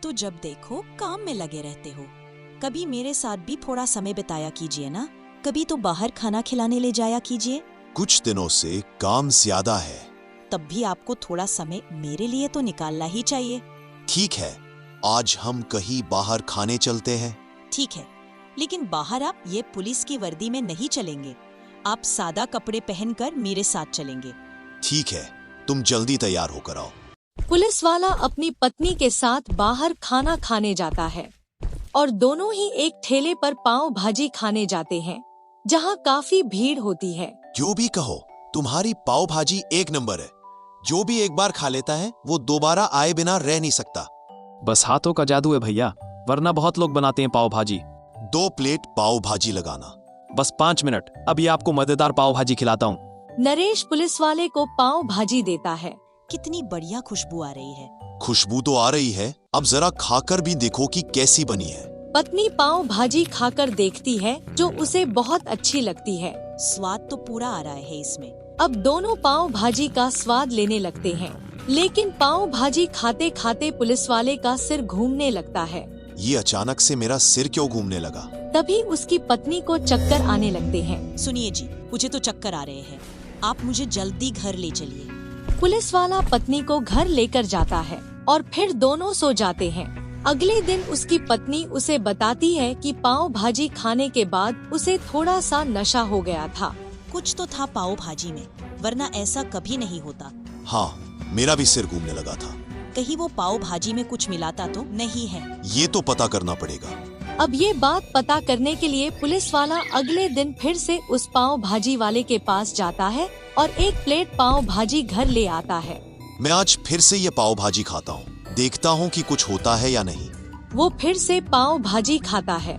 तो जब देखो काम में लगे रहते हो। कभी मेरे साथ भी थोड़ा समय बिताया कीजिए ना। कभी तो बाहर खाना खिलाने ले जाया कीजिए। कुछ दिनों से काम ज्यादा है। तब भी आपको थोड़ा समय मेरे लिए तो निकालना ही चाहिए। ठीक है, आज हम कहीं बाहर खाने चलते हैं। ठीक है, लेकिन बाहर आप ये पुलिस की वर्दी में नहीं चलेंगे। आप सादा कपड़े पहनकर मेरे साथ चलेंगे। ठीक है, तुम जल्दी तैयार होकर आओ। पुलिस वाला अपनी पत्नी के साथ बाहर खाना खाने जाता है और दोनों ही एक ठेले पर पाव भाजी खाने जाते हैं, जहां काफी भीड़ होती है। जो भी कहो, तुम्हारी पाव भाजी एक नंबर है। जो भी एक बार खा लेता है वो दोबारा आए बिना रह नहीं सकता। बस हाथों का जादू है भैया, वरना बहुत लोग बनाते हैं पाव भाजी। 2 प्लेट पाव भाजी लगाना। बस 5 मिनट, अभी आपको मजेदार पाव भाजी खिलाता हूँ। नरेश पुलिस वाले को पाव भाजी देता है। कितनी बढ़िया खुशबू आ रही है। खुशबू तो आ रही है, अब जरा खाकर भी देखो कि कैसी बनी है। पत्नी पाव भाजी खाकर देखती है, जो उसे बहुत अच्छी लगती है। स्वाद तो पूरा आ रहा है इसमें। अब दोनों पाव भाजी का स्वाद लेने लगते हैं, लेकिन पाव भाजी खाते खाते पुलिस वाले का सिर घूमने लगता है। ये अचानक से मेरा सिर क्यों घूमने लगा? तभी उसकी पत्नी को चक्कर आने लगते हैं। सुनिए जी, मुझे तो चक्कर आ रहे हैं। आप मुझे जल्दी घर ले चलिए। पुलिस वाला पत्नी को घर लेकर जाता है और फिर दोनों सो जाते हैं। अगले दिन उसकी पत्नी उसे बताती है कि पाव भाजी खाने के बाद उसे थोड़ा सा नशा हो गया था। कुछ तो था पाव भाजी में, वरना ऐसा कभी नहीं होता। हाँ, मेरा भी सिर घूमने लगा था। कहीं वो पाव भाजी में कुछ मिलाता तो नहीं है? ये तो पता करना पड़ेगा। अब ये बात पता करने के लिए पुलिस वाला अगले दिन फिर से उस पाव भाजी वाले के पास जाता है और 1 प्लेट पाव भाजी घर ले आता है। मैं आज फिर से ये पाव भाजी खाता हूँ, देखता हूँ कि कुछ होता है या नहीं। वो फिर से पाव भाजी खाता है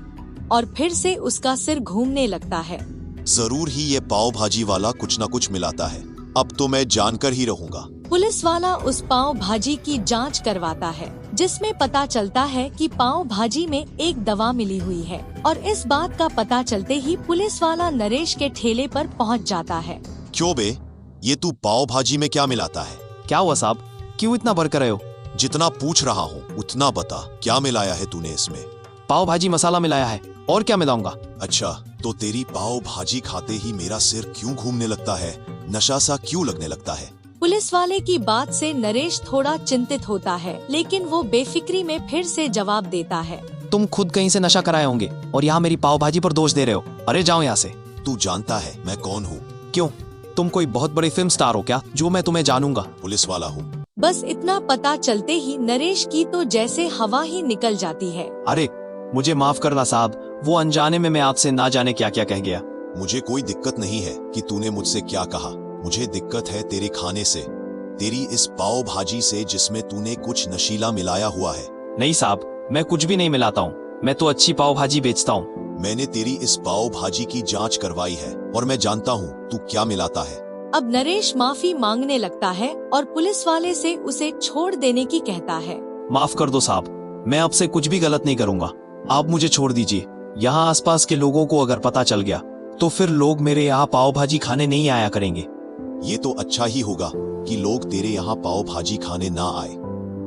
और फिर से उसका सिर घूमने लगता है। जरूर ही ये पाव भाजी वाला कुछ न कुछ मिलाता है। अब तो मैं जानकर ही रहूंगा। पुलिस वाला उस पाव भाजी की जांच करवाता है, जिसमें पता चलता है कि पाव भाजी में एक दवा मिली हुई है। और इस बात का पता चलते ही पुलिस वाला नरेश के ठेले पर पहुंच जाता है। क्यों बे, ये तू पाव भाजी में क्या मिलाता है? क्या हुआ साहब, क्यों इतना भर कर रहे हो? जितना पूछ रहा हूँ उतना बता, क्या मिलाया है तूने इसमें? पाव भाजी मसाला मिलाया है, और क्या मिलाऊंगा? अच्छा, तो तेरी पाव भाजी खाते ही मेरा सिर क्यों घूमने लगता है? नशा सा क्यों लगने लगता है? पुलिस वाले की बात से नरेश थोड़ा चिंतित होता है, लेकिन वो बेफिक्री में फिर से जवाब देता है। तुम खुद कहीं से नशा कराए होंगे और यहाँ मेरी पाव भाजी पर दोष दे रहे हो। अरे जाओ यहाँ से। तू जानता है मैं कौन हूँ? क्यों, तुम कोई बहुत बड़ी फिल्म स्टार हो क्या, जो मैं तुम्हें जानूंगा? पुलिस वाला हूँ। बस इतना पता चलते ही नरेश की तो जैसे हवा ही निकल जाती है। अरे मुझे माफ करना साहब, वो अनजाने में मैं आपसे ना जाने क्या क्या कह गया। मुझे कोई दिक्कत नहीं है कि तूने मुझसे क्या कहा। मुझे दिक्कत है तेरे खाने से, तेरी इस पाव भाजी से जिसमें तूने कुछ नशीला मिलाया हुआ है। नहीं साहब, मैं कुछ भी नहीं मिलाता हूँ, मैं तो अच्छी पाव भाजी बेचता हूँ। मैंने तेरी इस पाव भाजी की जांच करवाई है और मैं जानता हूँ तू क्या मिलाता है। अब नरेश माफी मांगने लगता है और पुलिस वाले से उसे छोड़ देने की कहता है। माफ कर दो साहब, मैं आपसे कुछ भी गलत नहीं करूँगा, आप मुझे छोड़ दीजिए। यहाँ आसपास के लोगों को अगर पता चल गया तो फिर लोग मेरे यहाँ पाव भाजी खाने नहीं आया करेंगे। ये तो अच्छा ही होगा कि लोग तेरे यहाँ पाव भाजी खाने ना आए,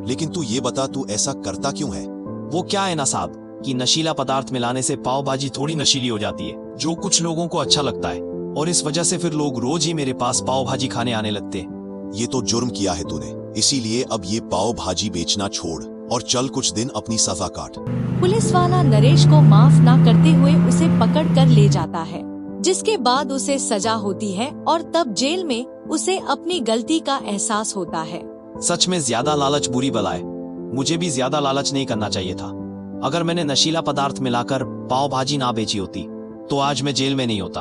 लेकिन तू ये बता तू ऐसा करता क्यों है? वो क्या है ना साहब कि नशीला पदार्थ मिलाने से पाव भाजी थोड़ी नशीली हो जाती है, जो कुछ लोगों को अच्छा लगता है, और इस वजह से फिर लोग रोज ही मेरे पास पाव भाजी खाने आने लगते हैं। ये तो जुर्म किया है तूने, इसीलिए अब ये पाव भाजी बेचना छोड़ और चल कुछ दिन अपनी सजा काट। पुलिस वाला नरेश को माफ ना करते हुए उसे पकड़ कर ले जाता है, जिसके बाद उसे सजा होती है और तब जेल में उसे अपनी गलती का एहसास होता है। सच में ज्यादा लालच बुरी बला है, मुझे भी ज्यादा लालच नहीं करना चाहिए था। अगर मैंने नशीला पदार्थ मिलाकर पाव भाजी ना बेची होती तो आज मैं जेल में नहीं होता।